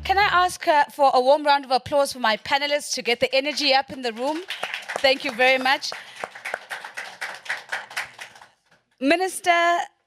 Can I ask for a warm round of applause for my panelists to get the energy up in the room? Thank you very much. Minister,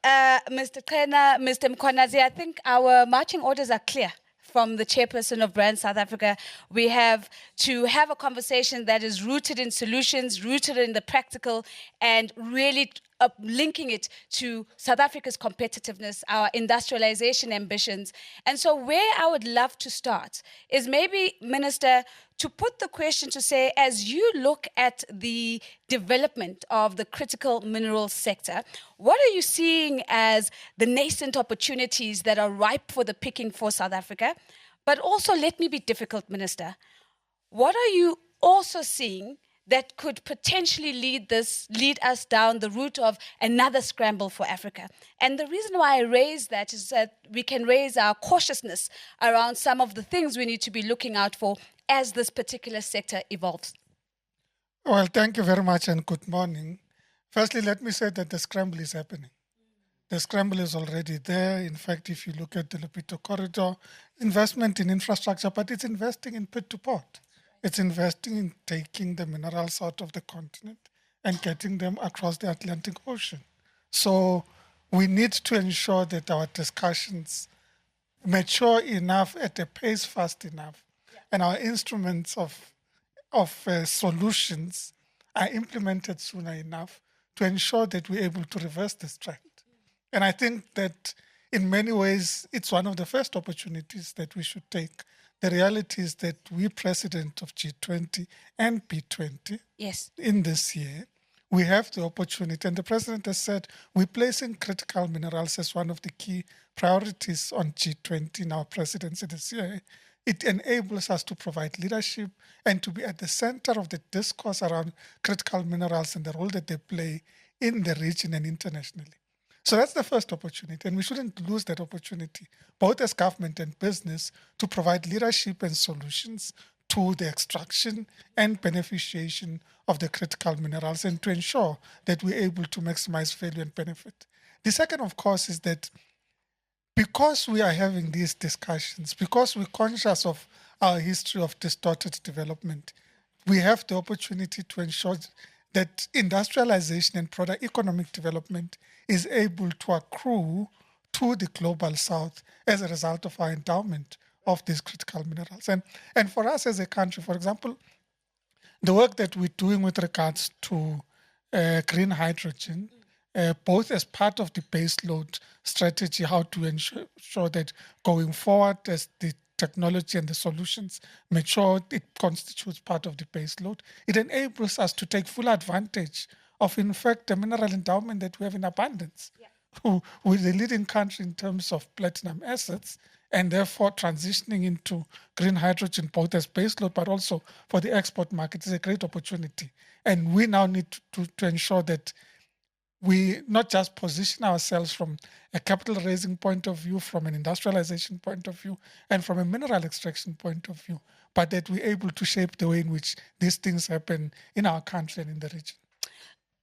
Mr. Kena, Mr. Mkhwanazi, I think our marching orders are clear from the chairperson of Brand South Africa. We have to have a conversation that is rooted in solutions, rooted in the practical, and really linking it to South Africa's competitiveness, our industrialization ambitions. And so where I would love to start is maybe, Minister, to put the question to say, as you look at the development of the critical minerals sector, what are you seeing as the nascent opportunities that are ripe for the picking for South Africa? But also, let me be difficult, Minister. What are you also seeing that could potentially lead us down the route of another scramble for Africa? And the reason why I raise that is that we can raise our cautiousness around some of the things we need to be looking out for as this particular sector evolves. Well, thank you very much and good morning. Firstly, let me say that the scramble is happening. The scramble is already there. In fact, if you look at the Lupito corridor, investment in infrastructure, but it's investing in pit to port. It's investing in taking the minerals out of the continent and getting them across the Atlantic Ocean. So we need to ensure that our discussions mature enough at a pace fast enough, and our instruments of solutions are implemented sooner enough to ensure that we're able to reverse this trend. And I think that in many ways, it's one of the first opportunities that we should take. The reality is that we're president of G20 and B20 in this year. We have the opportunity, and the president has said we're placing critical minerals as one of the key priorities on G20 in our presidency this year. It enables us to provide leadership and to be at the center of the discourse around critical minerals and the role that they play in the region and internationally. So that's the first opportunity, and we shouldn't lose that opportunity, both as government and business, to provide leadership and solutions to the extraction and beneficiation of the critical minerals and to ensure that we're able to maximize value and benefit. The second, of course, is that because we are having these discussions, because we're conscious of our history of distorted development, we have the opportunity to ensure that industrialization and product economic development is able to accrue to the global south as a result of our endowment of these critical minerals. And for us as a country, for example, the work that we're doing with regards to green hydrogen, both as part of the baseload strategy, how to ensure that going forward as the technology and the solutions mature, it constitutes part of the baseload. It enables us to take full advantage of, in fact, the mineral endowment that we have in abundance. Yeah. We're the leading country in terms of platinum assets, and therefore transitioning into green hydrogen, both as baseload, but also for the export market, is a great opportunity. And we now need to ensure that we not just position ourselves from a capital raising point of view, from an industrialization point of view, and from a mineral extraction point of view, but that we're able to shape the way in which these things happen in our country and in the region.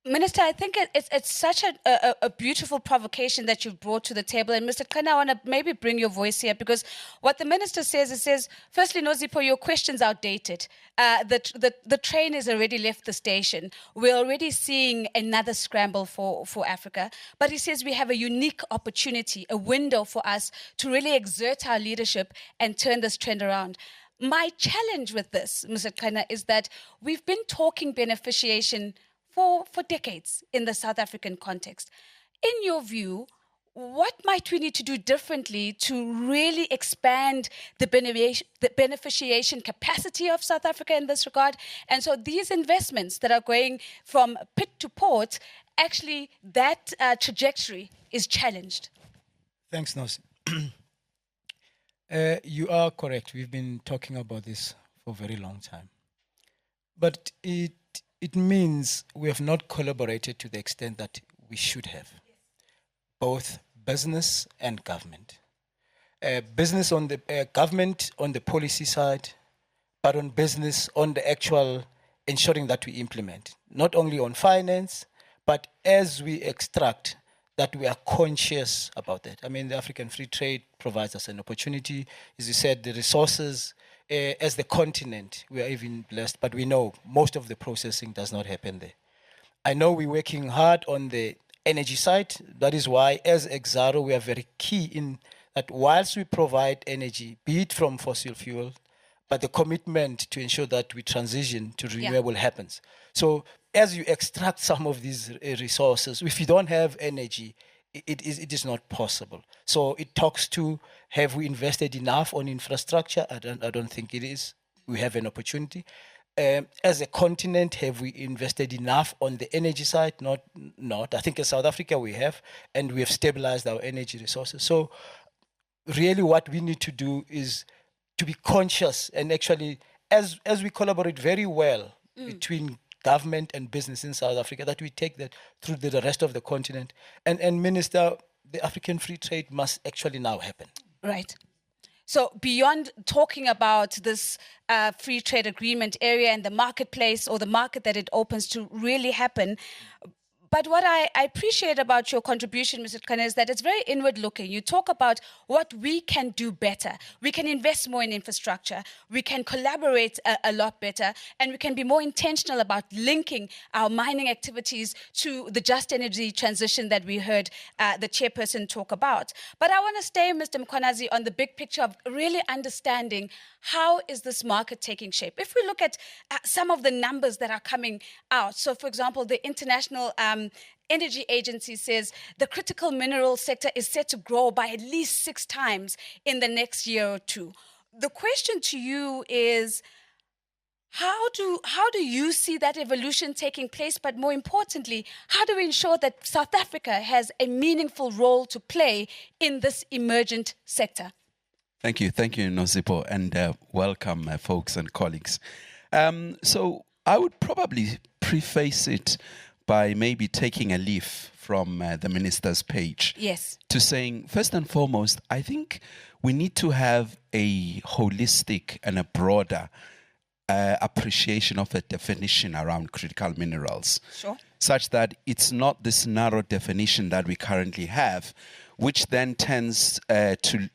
Minister, I think it's such a beautiful provocation that you've brought to the table. And Mr. Kena, I want to maybe bring your voice here, because what the minister says, it says, firstly, Nozipho, your question's outdated. The train has already left the station. We're already seeing another scramble for Africa. But he says we have a unique opportunity, a window for us to really exert our leadership and turn this trend around. My challenge with this, Mr. Kena, is that we've been talking beneficiation for decades in the South African context. In your view, what might we need to do differently to really expand the beneficiation capacity of South Africa in this regard? And so these investments that are going from pit to port, actually that trajectory is challenged. Thanks, Nos. You are correct. We've been talking about this for a very long time. But it means we have not collaborated to the extent that we should have, both business and government. Business on the government on the policy side, but on business on the actual ensuring that we implement, not only on finance, but as we extract that we are conscious about that. I mean, the African free trade provides us an opportunity. As you said, the resources, as the continent, we are even blessed, but we know most of the processing does not happen there. I know we're working hard on the energy side. That is why, as Exaro, we are very key in that whilst we provide energy, be it from fossil fuel, but the commitment to ensure that we transition to renewable happens. So as you extract some of these resources, if you don't have energy, it is not possible. So it talks to, have we invested enough on infrastructure? I don't think it is. We have an opportunity. As a continent, have we invested enough on the energy side? Not. I think in South Africa we have, and we have stabilized our energy resources. So really what we need to do is to be conscious, and actually, as we collaborate very well between government and business in South Africa, that we take that through the rest of the continent. And Minister, the African free trade must actually now happen. Right. So beyond talking about this free trade agreement area and the marketplace or the market that it opens to really happen, but what I appreciate about your contribution, Mr. Kane, is that it's very inward looking. You talk about what we can do better. We can invest more in infrastructure. We can collaborate a lot better. And we can be more intentional about linking our mining activities to the just energy transition that we heard the chairperson talk about. But I want to stay, Mr. Mkhwanazi, on the big picture of really understanding how is this market taking shape. If we look at some of the numbers that are coming out, so for example, the International Energy Agency says the critical mineral sector is set to grow by at least 6 times in the next year or two. The question to you is, how do you see that evolution taking place? But more importantly, how do we ensure that South Africa has a meaningful role to play in this emergent sector? Thank you, Nosipo, and welcome, folks and colleagues. So I would probably preface it by maybe taking a leaf from the minister's page. Yes. To saying, first and foremost, I think we need to have a holistic and a broader appreciation of a definition around critical minerals. Sure. Such that it's not this narrow definition that we currently have, which then tends to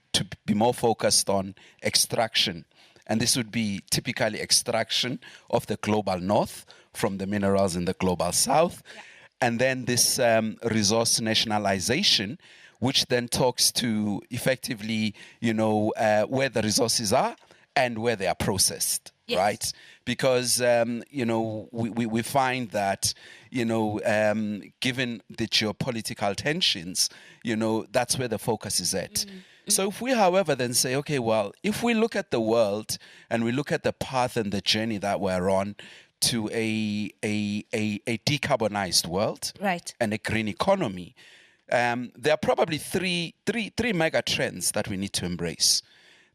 be more focused on extraction. And this would be typically extraction of the global north from the minerals in the global south. Yeah. And then this resource nationalization, which then talks to effectively, where the resources are and where they are processed. Yes. Right? Because, we find that, given the geopolitical tensions, that's where the focus is at. Mm-hmm. So if we, however, then say, okay, well, if we look at the world and we look at the path and the journey that we're on to a decarbonized world, right, and a green economy, there are probably three mega trends that we need to embrace.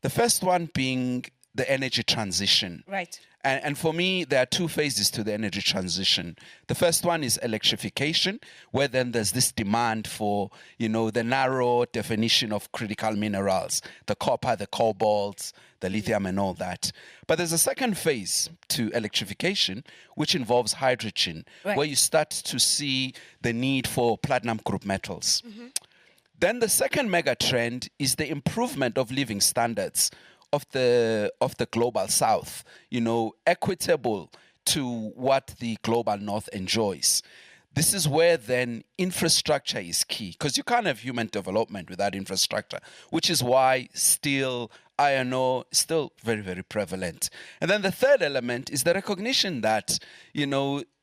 The first one being the energy transition. Right. And for me, there are 2 phases to the energy transition. The first one is electrification, where then there's this demand for, the narrow definition of critical minerals, the copper, the cobalt, the lithium, and all that. But there's a second phase to electrification, which involves hydrogen, right, where you start to see the need for platinum group metals. Mm-hmm. Then the second mega trend is the improvement of living standards of the global south, equitable to what the global north enjoys. This is where then infrastructure is key, because you can't have human development without infrastructure, which is why steel, iron ore is still very, very prevalent. And then the third element is the recognition that,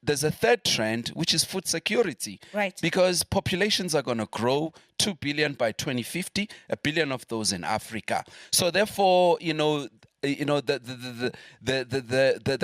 there's a third trend, which is food security. Right. Because populations are going to grow 2 billion by 2050, 1 billion of those in Africa. So therefore, the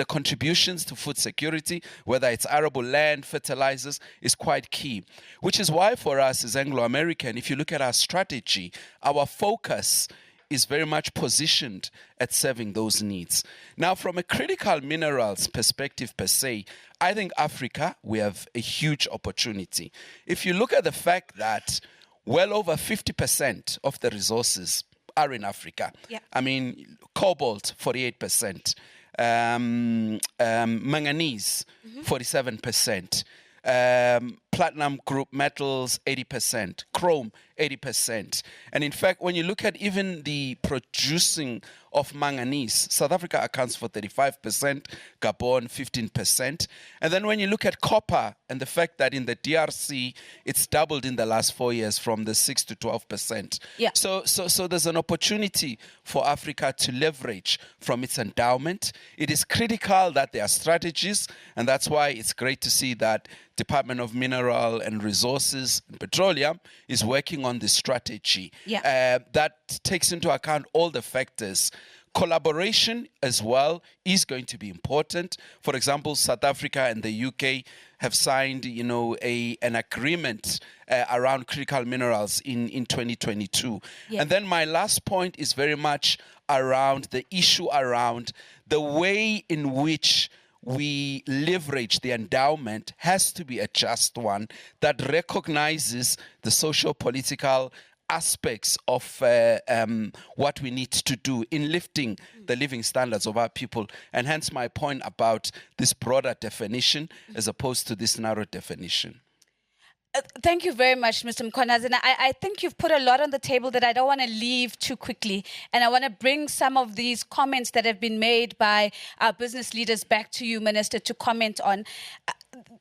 contributions to food security, whether it's arable land, fertilizers, is quite key. Which is why for us as Anglo-American, if you look at our strategy, our focus is very much positioned at serving those needs. Now, from a critical minerals perspective per se, I think Africa, we have a huge opportunity. If you look at the fact that well over 50% of the resources are in Africa. Yeah. I mean, cobalt, 48%, manganese, 47%, platinum group metals 80%, chrome 80%. And in fact, when you look at even the producing of manganese, South Africa accounts for 35%, Gabon 15%. And then when you look at copper and the fact that in the DRC, it's doubled in the last 4 years from the 6 to 12%. Yeah. So there's an opportunity for Africa to leverage from its endowment. It is critical that there are strategies, and that's why it's great to see that Department of Mineral and Resources and Petroleum is working on this strategy that takes into account all the factors. Collaboration as well is going to be important. For example, South Africa and the UK have signed, an agreement around critical minerals in 2022. Yeah. And then my last point is very much around the issue around the way in which we leverage the endowment has to be a just one that recognizes the socio-political aspects of what we need to do in lifting the living standards of our people. And hence my point about this broader definition as opposed to this narrow definition. Thank you very much, Mr. Mkhwanazi. And I think you've put a lot on the table that I don't want to leave too quickly. And I want to bring some of these comments that have been made by our business leaders back to you, Minister, to comment on.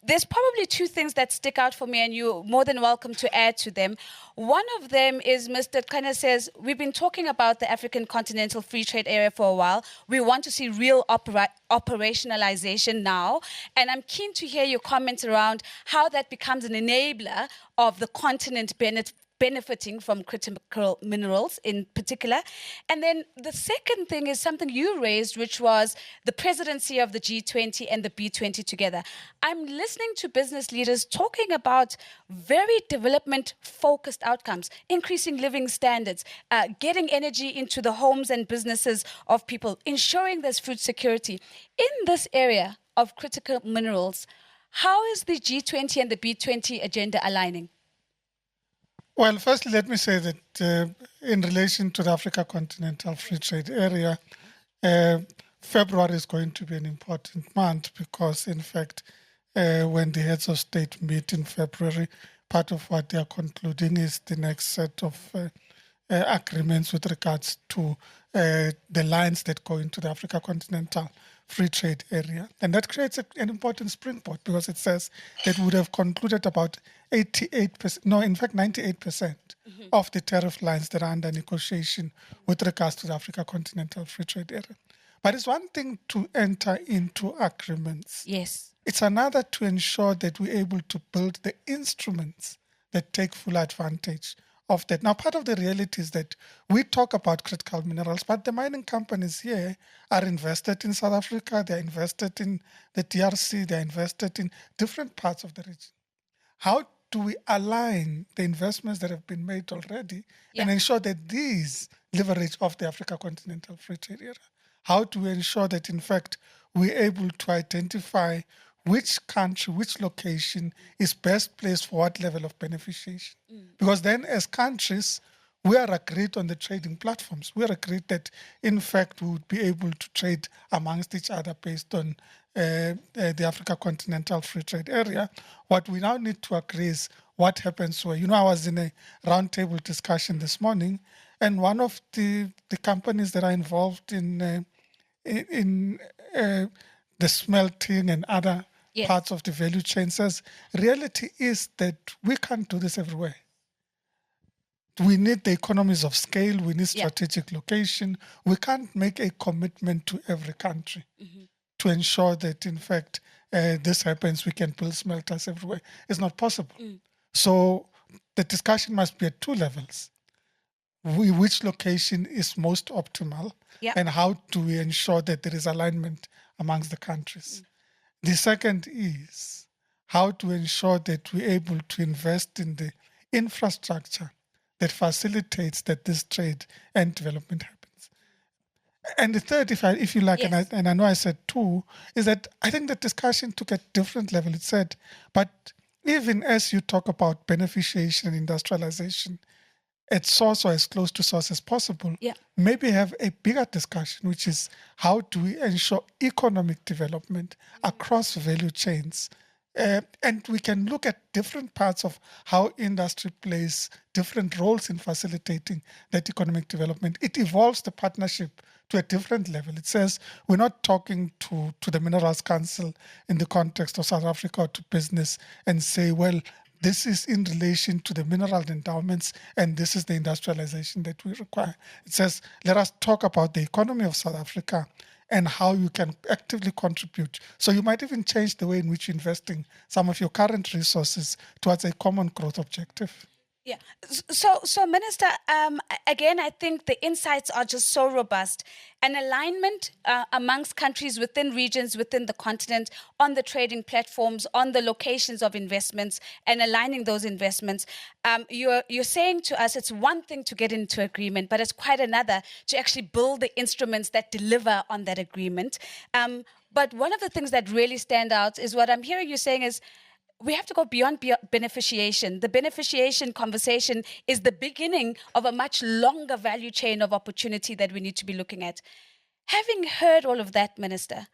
There's probably two things that stick out for me, and you're more than welcome to add to them. One of them is Mr. Kena says, we've been talking about the African Continental Free Trade Area for a while. We want to see real operationalization now. And I'm keen to hear your comments around how that becomes an enabler of the continent benefiting from critical minerals in particular. And then the second thing is something you raised, which was the presidency of the G20 and the B20 together. I'm listening to business leaders talking about very development-focused outcomes, increasing living standards, getting energy into the homes and businesses of people, ensuring there's food security. In this area of critical minerals, how is the G20 and the B20 agenda aligning? Well, firstly, let me say that in relation to the Africa Continental Free Trade Area, February is going to be an important month because, in fact, when the heads of state meet in February, part of what they are concluding is the next set of agreements with regards to the lines that go into the Africa Continental Free Trade Area. And that creates an important springboard because it says that we would have concluded about 98% of the tariff lines that are under negotiation with regards to the Africa Continental Free Trade Area. But it's one thing to enter into agreements. Yes. It's another to ensure that we're able to build the instruments that take full advantage of that. Now, part of the reality is that we talk about critical minerals, but the mining companies here are invested in South Africa, they're invested in the DRC, they're invested in different parts of the region. How do we align the investments that have been made already and ensure that these leverage off the Africa Continental Free Trade Area? How do we ensure that, in fact, we're able to identify which country, which location is best placed for what level of beneficiation? Because then as countries, we are agreed on the trading platforms. We are agreed that, in fact, we would be able to trade amongst each other based on the Africa Continental Free Trade Area. What we now need to agree is what happens where. I was in a roundtable discussion this morning, and one of the companies that are involved in the smelting and other parts of the value chain says, reality is that we can't do this everywhere. We need the economies of scale. We need strategic location. We can't make a commitment to every country to ensure that, in fact, this happens. We can build smelters everywhere. It's not possible. So the discussion must be at two levels. Which location is most optimal and how do we ensure that there is alignment amongst the countries? The second is how to ensure that we're able to invest in the infrastructure that facilitates that this trade and development happens. And the third, if you like, and I know I said two, is that I think the discussion took a different level. It said, but even as you talk about beneficiation and industrialization at source or as close to source as possible, maybe have a bigger discussion, which is how do we ensure economic development across value chains And we can look at different parts of how industry plays different roles in facilitating that economic development. It evolves the partnership to a different level. It says we're not talking to the Minerals Council in the context of South Africa or to business and say, well, this is in relation to the mineral endowments and this is the industrialization that we require. It says, let us talk about the economy of South Africa and how you can actively contribute. So you might even change the way in which you're investing some of your current resources towards a common growth objective. Yeah. So Minister, again, I think the insights are just so robust. An alignment amongst countries within regions, within the continent, on the trading platforms, on the locations of investments, and aligning those investments. You're saying to us it's one thing to get into agreement, but it's quite another to actually build the instruments that deliver on that agreement. But one of the things that really stand out is what I'm hearing you saying is, we have to go beyond beneficiation. The beneficiation conversation is the beginning of a much longer value chain of opportunity that we need to be looking at. Having heard all of that, Minister,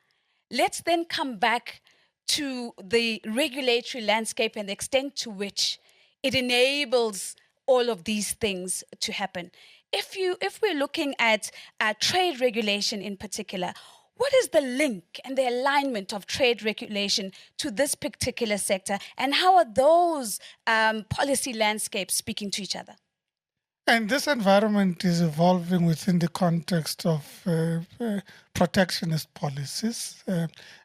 let's then come back to the regulatory landscape and the extent to which it enables all of these things to happen. If we're looking at trade regulation in particular, what is the link and the alignment of trade regulation to this particular sector, and how are those policy landscapes speaking to each other? And this environment is evolving within the context of protectionist policies,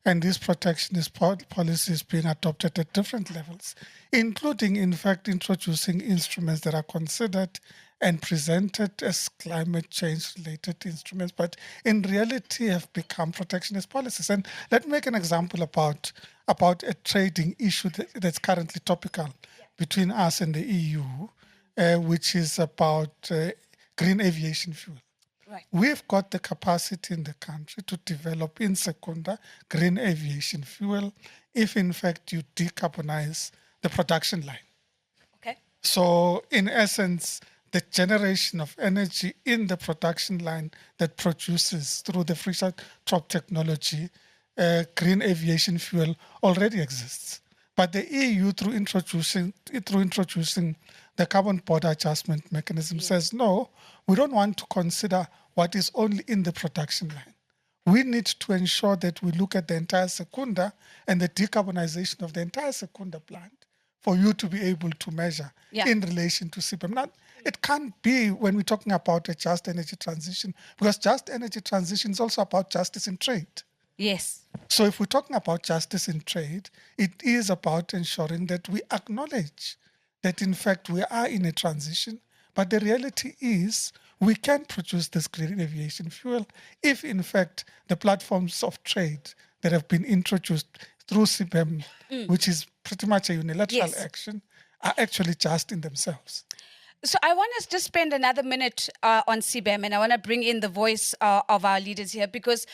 and these protectionist policies being adopted at different levels, including, in fact, introducing instruments that are considered and presented as climate change-related instruments, but in reality have become protectionist policies. And let me make an example about a trading issue that's currently topical between us and the EU, which is about green aviation fuel. Right. We've got the capacity in the country to develop in secunda green aviation fuel if, in fact, you decarbonize the production line. Okay. So, in essence, the generation of energy in the production line that produces through the Fischer-Tropsch technology, green aviation fuel already exists. But the EU, through introducing the carbon border adjustment mechanism, says, no, we don't want to consider what is only in the production line. We need to ensure that we look at the entire secunda and the decarbonization of the entire secunda plant for you to be able to measure in relation to CBAM. Now, it can't be when we're talking about a just energy transition, because just energy transition is also about justice in trade. Yes. So if we're talking about justice in trade, it is about ensuring that we acknowledge that, in fact, we are in a transition. But the reality is we can produce this green aviation fuel if, in fact, the platforms of trade that have been introduced through CBAM, which is pretty much a unilateral action, are actually just in themselves. So I want us to spend another minute on CBAM, and I want to bring in the voice of our leaders here, because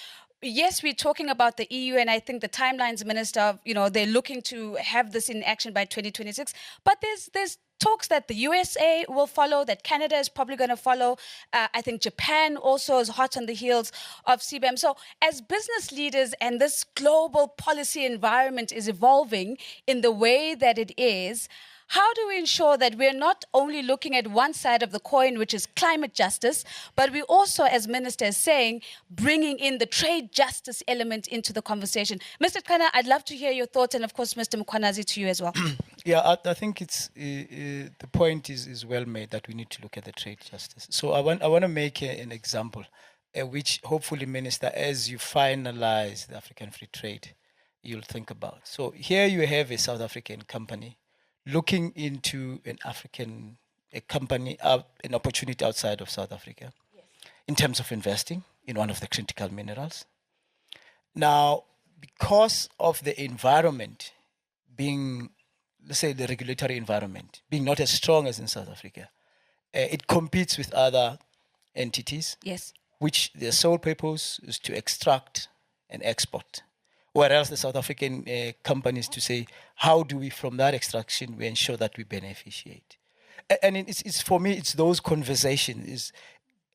yes, we're talking about the EU, and I think the timelines, Minister, they're looking to have this in action by 2026. But there's talks that the U.S.A. will follow, that Canada is probably going to follow. I think Japan also is hot on the heels of CBAM. So as business leaders, and this global policy environment is evolving in the way that it is, how do we ensure that we're not only looking at one side of the coin, which is climate justice, but we also, as Minister is saying, bringing in the trade justice element into the conversation? Mr. Kena, I'd love to hear your thoughts, and of course, Mr. Mkhwanazi, to you as well. Yeah, I think it's the point is well made that we need to look at the trade justice. So I want to make an example, which hopefully, Minister, as you finalize the African free trade, you'll think about. So here you have a South African company looking into an opportunity outside of South Africa in terms of investing in one of the critical minerals. Now, because of the environment being, let's say the regulatory environment, being not as strong as in South Africa, it competes with other entities, which their sole purpose is to extract and export. Whereas the South African companies to say, how do we, from that extraction, we ensure that we beneficiate? And it's for me, it's those conversations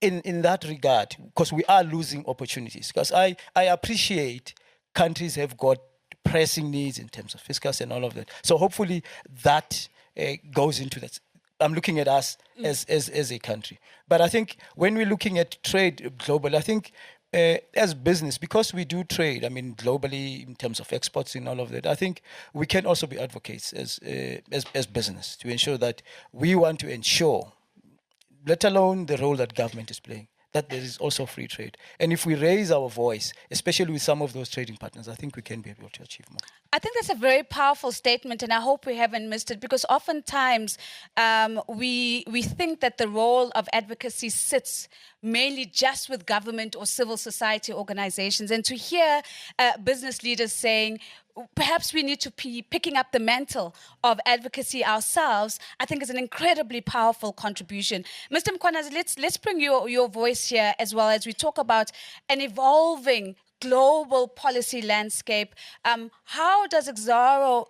in that regard, because we are losing opportunities. Because I appreciate countries have got pressing needs in terms of fiscals and all of that. So hopefully that goes into that. I'm looking at us as a country. But I think when we're looking at trade globally, I think as business, because we do trade, I mean, globally in terms of exports and all of that, I think we can also be advocates as business to ensure that we want to ensure, let alone the role that government is playing, that there is also free trade. And if we raise our voice, especially with some of those trading partners, I think we can be able to achieve more. I think that's a very powerful statement, and I hope we haven't missed it, because oftentimes we think that the role of advocacy sits mainly just with government or civil society organizations. And to hear business leaders saying, perhaps we need to be picking up the mantle of advocacy ourselves, I think is an incredibly powerful contribution. Mr. Mkhwanazi, let's bring your voice here as well as we talk about an evolving global policy landscape. How does how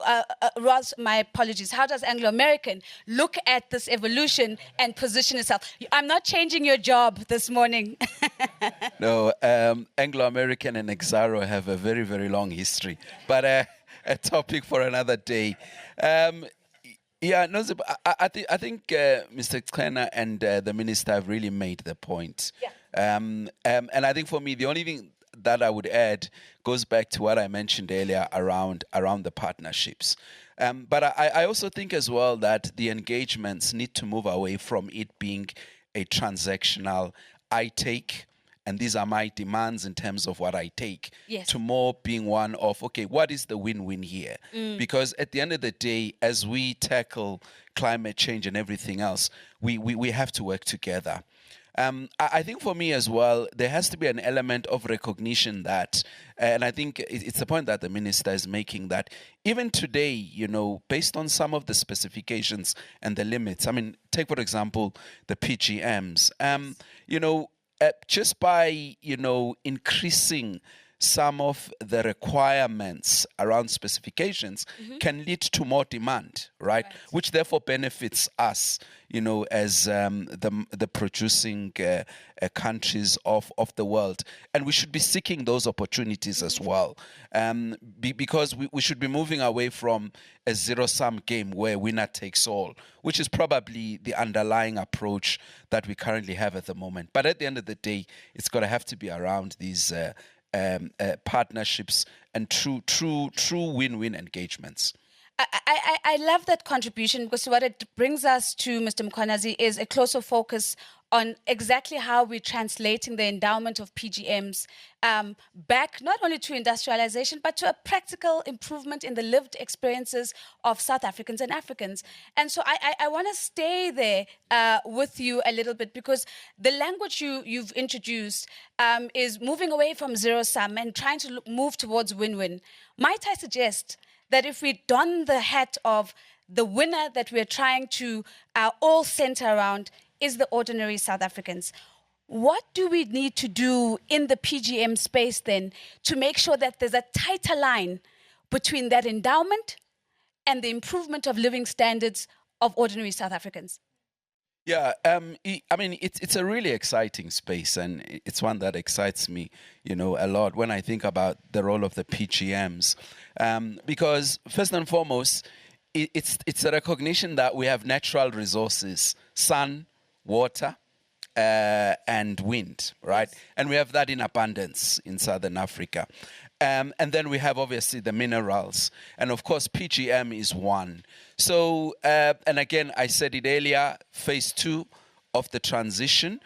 does Anglo-American look at this evolution and position itself? I'm not changing your job this morning. No, Anglo-American and Exaro have a very, very long history, but a topic for another day. Yeah, no, I think Mr. Kleiner and the minister have really made the point. Yeah. And I think for me, the only thing that I would add goes back to what I mentioned earlier around the partnerships. But I also think as well that the engagements need to move away from it being a transactional, I take, and these are my demands in terms of what I take, yes, to more being one of, okay, what is the win-win here? Because at the end of the day, as we tackle climate change and everything else, we have to work together. I think for me as well, there has to be an element of recognition that, and I think it's the point that the minister is making, that even today, you know, based on some of the specifications and the limits, I mean, take for example, the PGMs, you know, just by, you know, increasing some of the requirements around specifications can lead to more demand, right? Which therefore benefits us, you know, as the producing countries of the world. And we should be seeking those opportunities as well, because we should be moving away from a zero-sum game where winner takes all, which is probably the underlying approach that we currently have at the moment. But at the end of the day, it's got to have to be around these partnerships and true win-win engagements. I love that contribution, because what it brings us to, Mr. Mkhwanazi, is a closer focus on exactly how we're translating the endowment of PGMs back not only to industrialization, but to a practical improvement in the lived experiences of South Africans and Africans. And so I want to stay there with you a little bit, because the language you've introduced is moving away from zero-sum and trying to move towards win-win. Might I suggest that if we don the hat of the winner that we're trying to all center around is the ordinary South Africans, what do we need to do in the PGM space then to make sure that there's a tighter line between that endowment and the improvement of living standards of ordinary South Africans? Yeah, I mean, it's a really exciting space, and it's one that excites me, you know, a lot when I think about the role of the PGMs, because first and foremost, it's a recognition that we have natural resources: sun, water, and wind, right? Yes. And we have that in abundance in Southern Africa. And then we have obviously the minerals. And of course, PGM is one. So, and again, I said it earlier, phase 2 of the transition,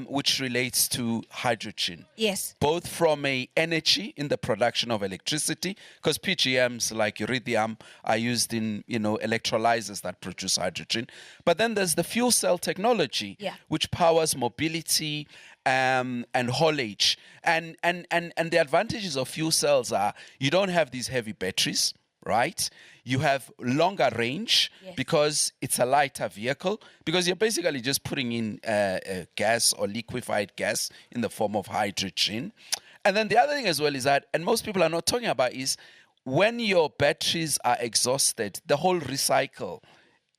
which relates to hydrogen. Yes. Both from a energy in the production of electricity, because PGMs like iridium are used in, you know, electrolyzers that produce hydrogen. But then there's the fuel cell technology, which powers mobility and haulage. And the advantages of fuel cells are you don't have these heavy batteries, right? You have longer range because it's a lighter vehicle, because you're basically just putting in gas or liquefied gas in the form of hydrogen. And then the other thing as well is that, and most people are not talking about, is when your batteries are exhausted, the whole recycle,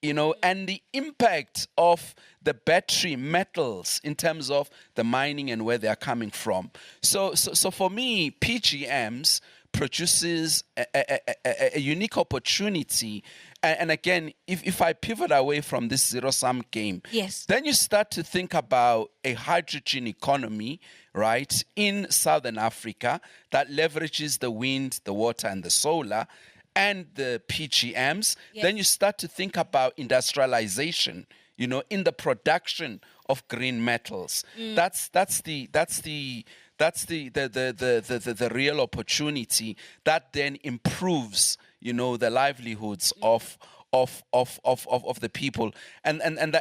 you know, and the impact of the battery metals in terms of the mining and where they are coming from. So for me, PGMs produces a unique opportunity. And again, if I pivot away from this zero-sum game, Yes. then you start to think about a hydrogen economy, right, in Southern Africa that leverages the wind, the water, and the solar, and the PGMs. Yes. Then you start to think about industrialization, in the production of green metals. That's the real opportunity that then improves, the livelihoods of the people, and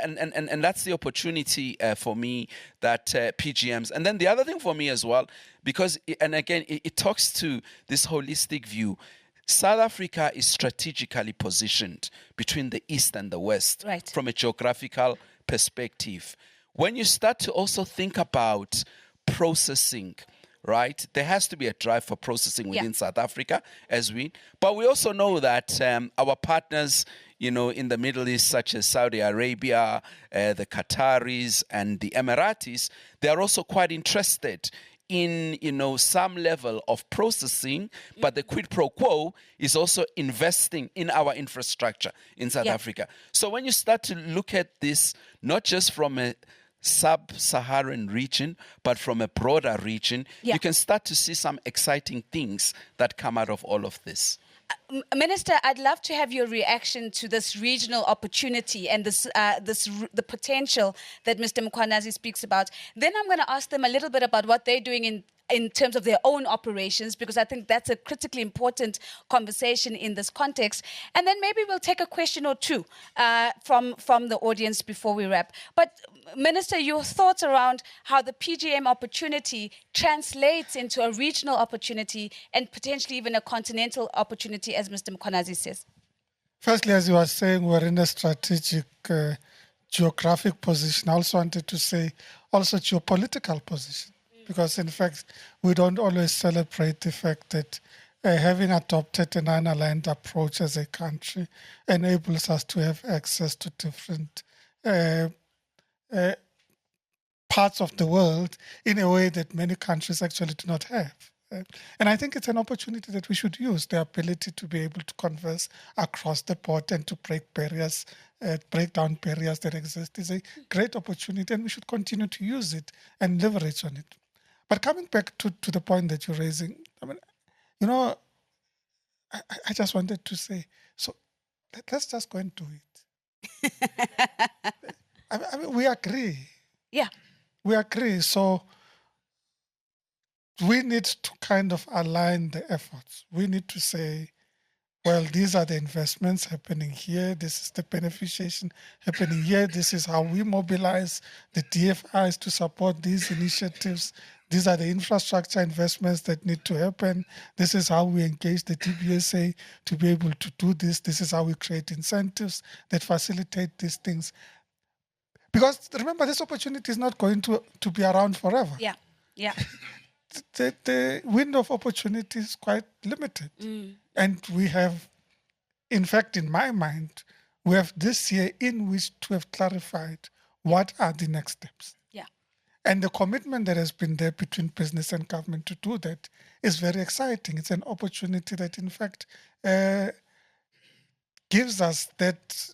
that's the opportunity for me that PGMs. And then the other thing for me as well, because it talks to this holistic view. South Africa is strategically positioned between the East and the West, Right. from a geographical perspective. When you start to also think about processing, right, there has to be a drive for processing within South Africa, but we also know that our partners, in the Middle East, such as Saudi Arabia, the Qataris, and the Emiratis, they are also quite interested in some level of processing, but the quid pro quo is also investing in our infrastructure in South Africa. So when you start to look at this, not just from a sub-Saharan region, but from a broader region, you can start to see some exciting things that come out of all of this. Minister, I'd love to have your reaction to this regional opportunity and the potential that Mr. Mkhwanazi speaks about. Then I'm going to ask them a little bit about what they're doing in terms of their own operations, because I think that's a critically important conversation in this context. And then maybe we'll take a question or two from the audience before we wrap. But Minister, your thoughts around how the PGM opportunity translates into a regional opportunity and potentially even a continental opportunity, as Mr. Mkhwanazi says. Firstly, as you were saying, we're in a strategic geographic position. I also wanted to say also geopolitical position, because in fact, we don't always celebrate the fact that having adopted an unaligned approach as a country enables us to have access to different parts of the world in a way that many countries actually do not have. And I think it's an opportunity that we should use, the ability to be able to converse across the board and to break barriers, break down barriers that exist is a great opportunity, and we should continue to use it and leverage on it. But coming back to the point that you're raising, I mean, I just wanted to say, so let's just go and do it. I mean, we agree. Yeah. We agree. So we need to kind of align the efforts. We need to say, well, these are the investments happening here. This is the beneficiation happening here. This is how we mobilize the DFIs to support these initiatives. These are the infrastructure investments that need to happen. This is how we engage the DBSA to be able to do this. This is how we create incentives that facilitate these things. Because remember, this opportunity is not going to be around forever. Yeah. The window of opportunity is quite limited. And we have, in fact, in my mind, we have this year in which to have clarified what are the next steps. Yeah. And the commitment that has been there between business and government to do that is very exciting. It's an opportunity that, in fact, gives us that.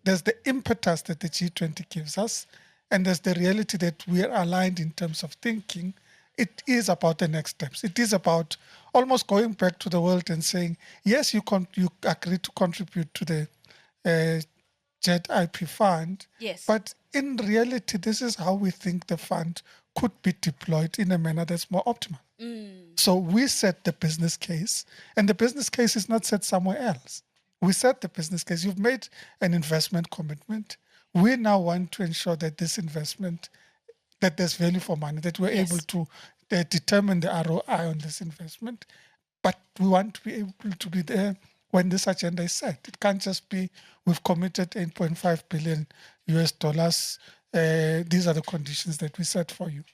There's the impetus that the G20 gives us, and there's the reality that we are aligned in terms of thinking. It is about the next steps. It is about almost going back to the world and saying, yes, you agree to contribute to the JET IP fund, Yes. but in reality, this is how we think the fund could be deployed in a manner that's more optimal. So we set the business case, and the business case is not set somewhere else. We set the business case. You've made an investment commitment. We now want to ensure that this investment, that there's value for money, that we're able to determine the ROI on this investment. But we want to be able to be there when this agenda is set. It can't just be, we've committed $8.5 billion US. These are the conditions that we set for you.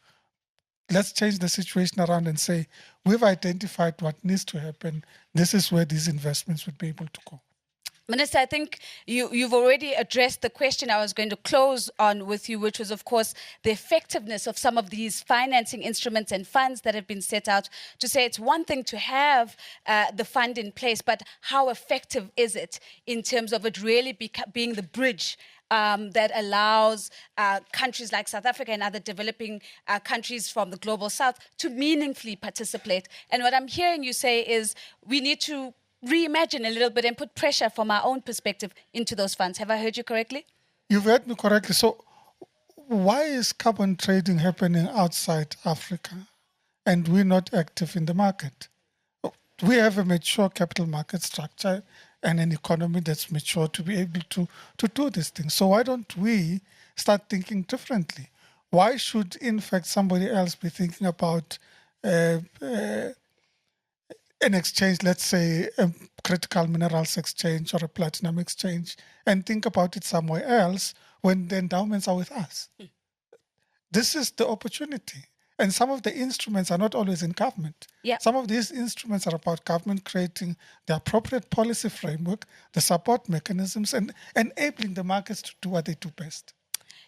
Let's change the situation around and say, we've identified what needs to happen. This is where these investments would be able to go. Minister, I think you've already addressed the question I was going to close on with you, which was, of course, the effectiveness of some of these financing instruments and funds that have been set out to say it's one thing to have the fund in place, but how effective is it in terms of it really being the bridge that allows countries like South Africa and other developing countries from the global south to meaningfully participate. And what I'm hearing you say is we need to reimagine a little bit and put pressure from our own perspective into those funds. Have I heard you correctly? You've heard me correctly. So why is carbon trading happening outside Africa and we're not active in the market? We have a mature capital market structure and an economy that's mature to be able to do these things. So why don't we start thinking differently? Why should, in fact, somebody else be thinking about an exchange, let's say a critical minerals exchange or a platinum exchange, and think about it somewhere else when the endowments are with us? This is the opportunity. And some of the instruments are not always in government. Yeah. Some of these instruments are about government creating the appropriate policy framework, the support mechanisms, and enabling the markets to do what they do best.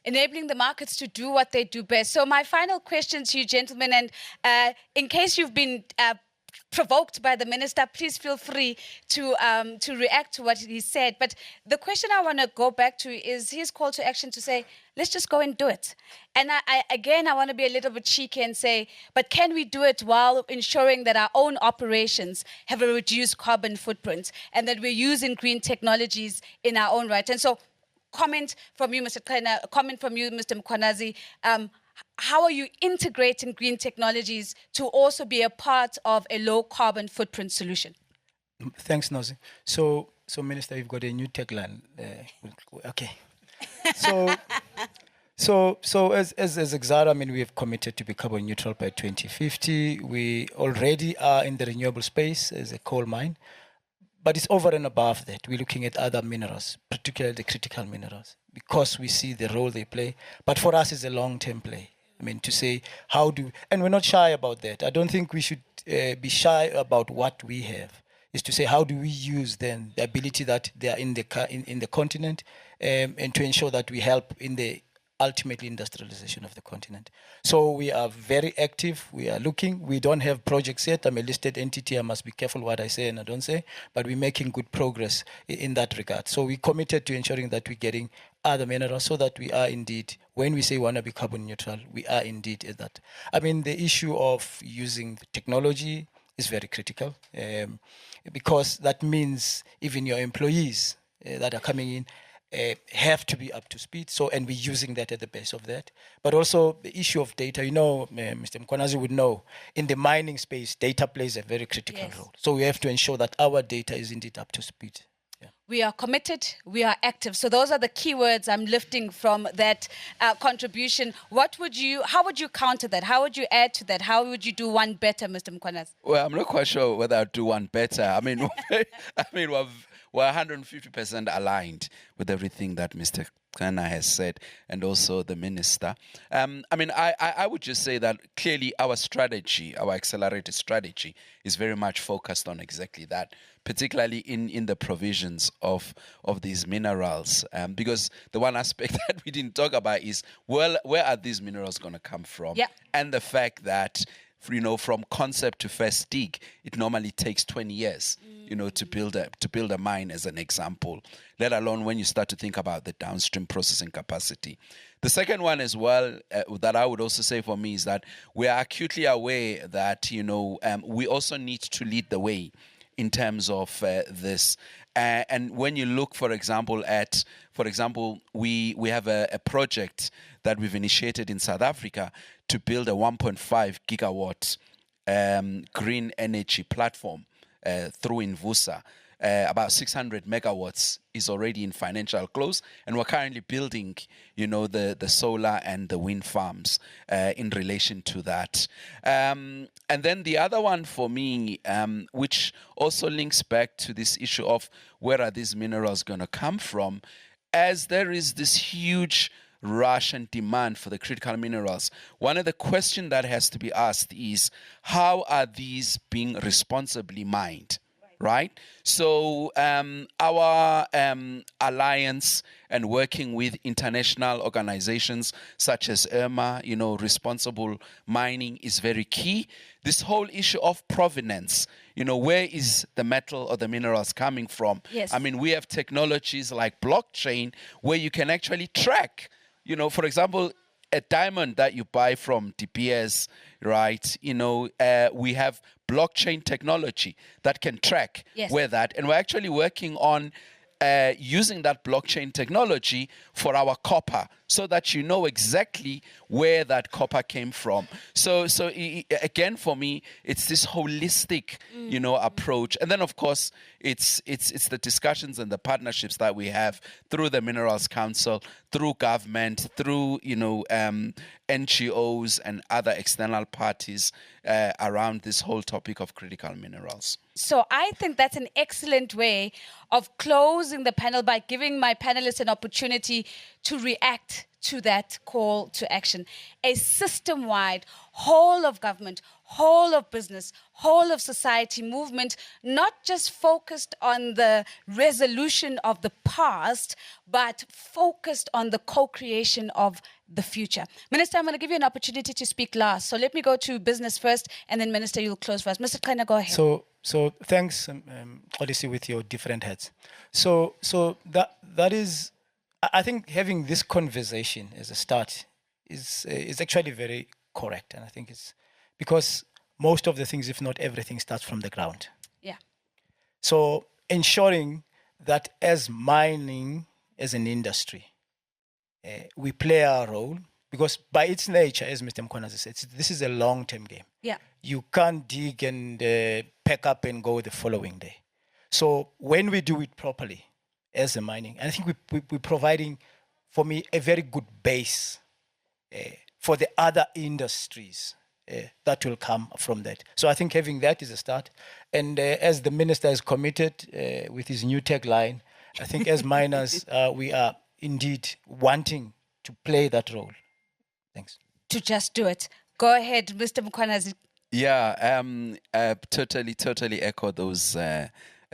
Enabling the markets to do what they do best. So my final question to you, gentlemen, and in case you've been provoked by the minister, please feel free to react to what he said. But the question I want to go back to is his call to action to say, let's just go and do it. And I want to be a little bit cheeky and say, but can we do it while ensuring that our own operations have a reduced carbon footprint and that we're using green technologies in our own right? And so comment from you, Mr. Kleiner, comment from you, Mr. Mkhwanazi. How are you integrating green technologies to also be a part of a low carbon footprint solution? Thanks, Nozi. So Minister, you've got a new tagline. Okay. So as Exxaro, I mean, we have committed to be carbon neutral by 2050. We already are in the renewable space as a coal mine, but it's over and above that. We're looking at other minerals, particularly the critical minerals, because we see the role they play. But for us, it's a long-term play. I mean, to say and we're not shy about that. I don't think we should be shy about what we have. Is to say, how do we use then the ability that they are in the continent, and to ensure that we help in the ultimately industrialization of the continent. So we are very active. We are looking. We don't have projects yet. I'm a listed entity. I must be careful what I say and I don't say, but we're making good progress in that regard. So we're committed to ensuring that we're getting other minerals so that we are indeed, when we say we want to be carbon neutral, we are indeed at that. I mean, the issue of using technology is very critical, because that means even your employees that are coming in have to be up to speed. So, and we're using that at the base of that. But also the issue of data, Mr. Mkhwanazi would know, in the mining space, data plays a very critical role. So we have to ensure that our data is indeed up to speed. Yeah. We are committed, we are active. So those are the key words I'm lifting from that contribution. How would you counter that? How would you add to that? How would you do one better, Mr. Mkhwanazi? Well, I'm not quite sure whether I'd do one better. I mean, we're 150% aligned with everything that Mr. Kleiner has said, and also the minister. I would just say that clearly our strategy, our accelerated strategy, is very much focused on exactly that, particularly in the provisions of these minerals. Because the one aspect that we didn't talk about is, well, where are these minerals going to come from? Yeah. And the fact that, from concept to first dig, it normally takes 20 years, to build a mine, as an example, let alone when you start to think about the downstream processing capacity. The second one as well, that I would also say for me, is that we are acutely aware that, we also need to lead the way in terms of this. And when you look, for example, we have a project that we've initiated in South Africa to build a 1.5 gigawatt green energy platform through Invusa. About 600 megawatts is already in financial close, and we're currently building, the solar and the wind farms in relation to that. And then the other one for me, which also links back to this issue of where are these minerals going to come from, as there is this huge rush and demand for the critical minerals. One of the questions that has to be asked is, how are these being responsibly mined? right? So our alliance and working with international organizations such as IRMA, responsible mining is very key. This whole issue of provenance, where is the metal or the minerals coming from? Yes. I mean, we have technologies like blockchain where you can actually track, for example, a diamond that you buy from DPS, right? We have blockchain technology that can track Yes. where that, and we're actually working on using that blockchain technology for our copper, so that you know exactly where that copper came from. So again, for me, it's this holistic, approach, and then of course it's the discussions and the partnerships that we have through the Minerals Council, through government, through NGOs and other external parties around this whole topic of critical minerals. So I think that's an excellent way of closing the panel by giving my panelists an opportunity to react to that call to action. A system-wide, whole of government, whole of business, whole of society movement, not just focused on the resolution of the past, but focused on the co-creation of the future. Minister, I'm going to give you an opportunity to speak last. So let me go to business first, and then Minister, you'll close first. Mr. Kleiner, go ahead. So thanks, Odyssey, with your different heads. So that is, I think having this conversation as a start is actually very correct, and I think it's because most of the things, if not everything, starts from the ground. Yeah. So ensuring that as mining, as an industry, we play our role, because by its nature, as Mr. Mkhonazi said, this is a long-term game. Yeah. You can't dig and pack up and go the following day. So when we do it properly as a mining, and I think we're providing, for me, a very good base for the other industries that will come from that. So I think having that is a start. And as the minister is committed with his new tagline, I think as miners, we are indeed wanting to play that role. Thanks. To just do it. Go ahead, Mr. Mkhonazi. Yeah, totally echo those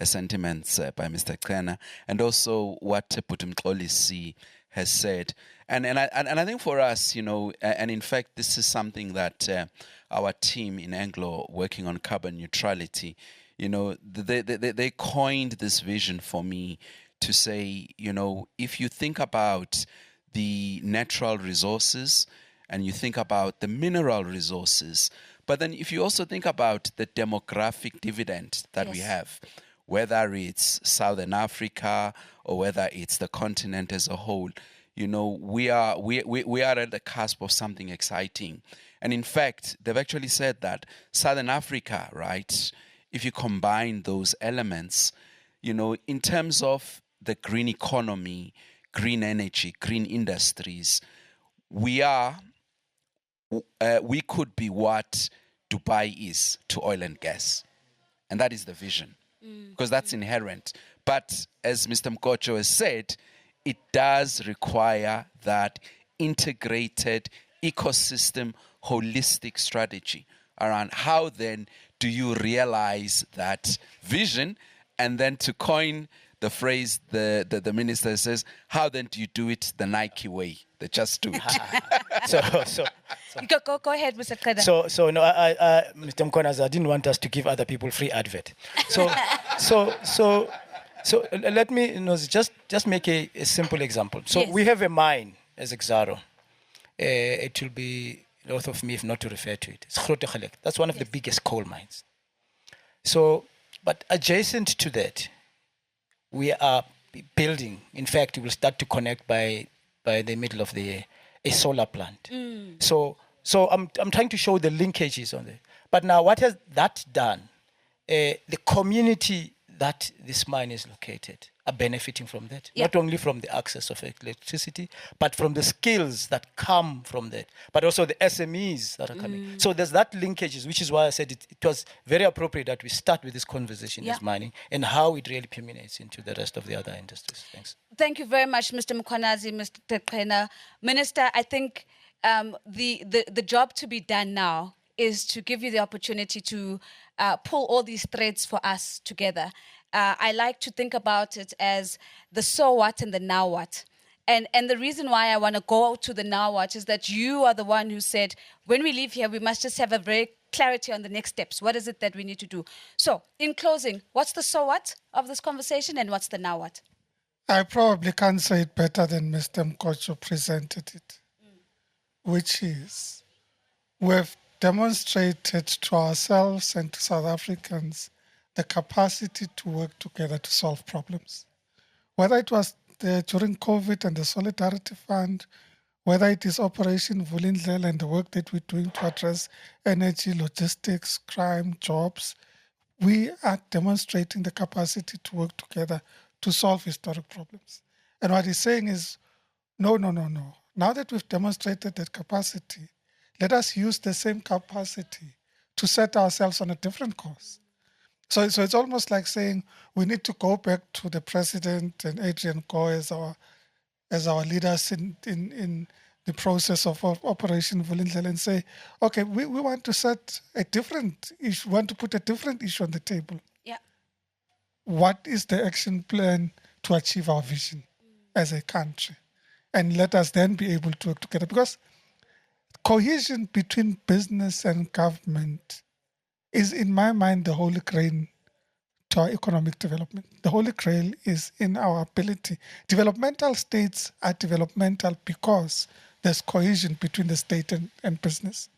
sentiments by Mr. Kleiner, and also what Putumxolisi has said. And I think for us, and in fact, this is something that our team in Anglo, working on carbon neutrality, they coined this vision for me to say, if you think about the natural resources and you think about the mineral resources, but then if you also think about the demographic dividend that we have, whether it's Southern Africa or whether it's the continent as a whole, we are at the cusp of something exciting. And in fact, they've actually said that Southern Africa, right, if you combine those elements, in terms of the green economy, green energy, green industries, we could be what Dubai is to oil and gas. And that is the vision, because that's inherent. But as Mr. Mkocho has said, it does require that integrated ecosystem, holistic strategy around how then do you realize that vision, and then to coin the phrase the minister says, how then do you do it the Nike way, the just do it? Go ahead, Mr. Kleiner. So no, I Mr. Mkhonazi, I didn't want us to give other people free advert. So let me just make a simple example. So Yes. we have a mine as Exaro. It will be north of me if not to refer to it. It's Grootegeluk. That's one of the biggest coal mines. So, but adjacent to that, we are building. In fact, we will start to connect by the middle of the year a solar plant. So I'm trying to show the linkages on it. But now, what has that done? The community that this mine is located are benefiting from that. Yeah. Not only from the access of electricity, but from the skills that come from that, but also the SMEs that are coming. So there's that linkages, which is why I said it was very appropriate that we start with this conversation as mining and how it really permeates into the rest of the other industries. Thanks. Thank you very much, Mr. Mkhonazi, Mr. Kleiner. Minister, I think the job to be done now is to give you the opportunity to pull all these threads for us together. I like to think about it as the so what and the now what. And the reason why I want to go to the now what is that you are the one who said, when we leave here, we must just have a very clarity on the next steps. What is it that we need to do? So, in closing, what's the so what of this conversation and what's the now what? I probably can't say it better than Mr. Mkocho presented it, which is we've demonstrated to ourselves and to South Africans the capacity to work together to solve problems. Whether it was during COVID and the Solidarity Fund, whether it is Operation Vulindlela and the work that we're doing to address energy, logistics, crime, jobs, we are demonstrating the capacity to work together to solve historic problems. And what he's saying is, no. Now that we've demonstrated that capacity, let us use the same capacity to set ourselves on a different course. So it's almost like saying we need to go back to the president and Adrian Gore as our leaders in the process of Operation Vulindlela and say, okay, we want to set a different issue, want to put a different issue on the table. Yeah. What is the action plan to achieve our vision as a country? And let us then be able to work together. Because cohesion between business and government is, in my mind, the holy grail to our economic development. The holy grail is in our ability. Developmental states are developmental because there's cohesion between the state and business.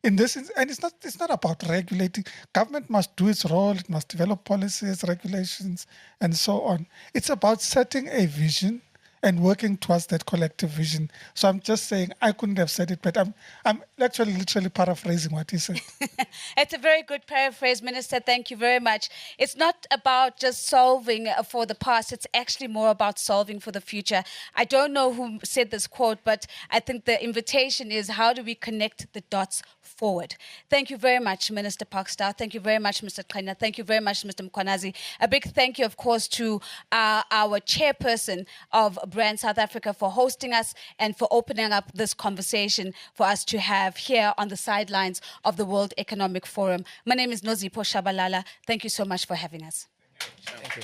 In this, and it's not about regulating. Government must do its role. It must develop policies, regulations, and so on. It's about setting a vision and working towards that collective vision. So I'm just saying, I couldn't have said it, but I'm actually literally paraphrasing what he said. It's a very good paraphrase, Minister. Thank you very much. It's not about just solving for the past. It's actually more about solving for the future. I don't know who said this quote, but I think the invitation is, how do we connect the dots forward? Thank you very much, Minister Parkstar. Thank you very much, Mr. Qhena. Thank you very much, Mr. Mkhwanazi. A big thank you, of course, to our chairperson of Brand South Africa for hosting us and for opening up this conversation for us to have here on the sidelines of the World Economic Forum. My name is Nozipho Shabalala. Thank you so much for having us. Thank you.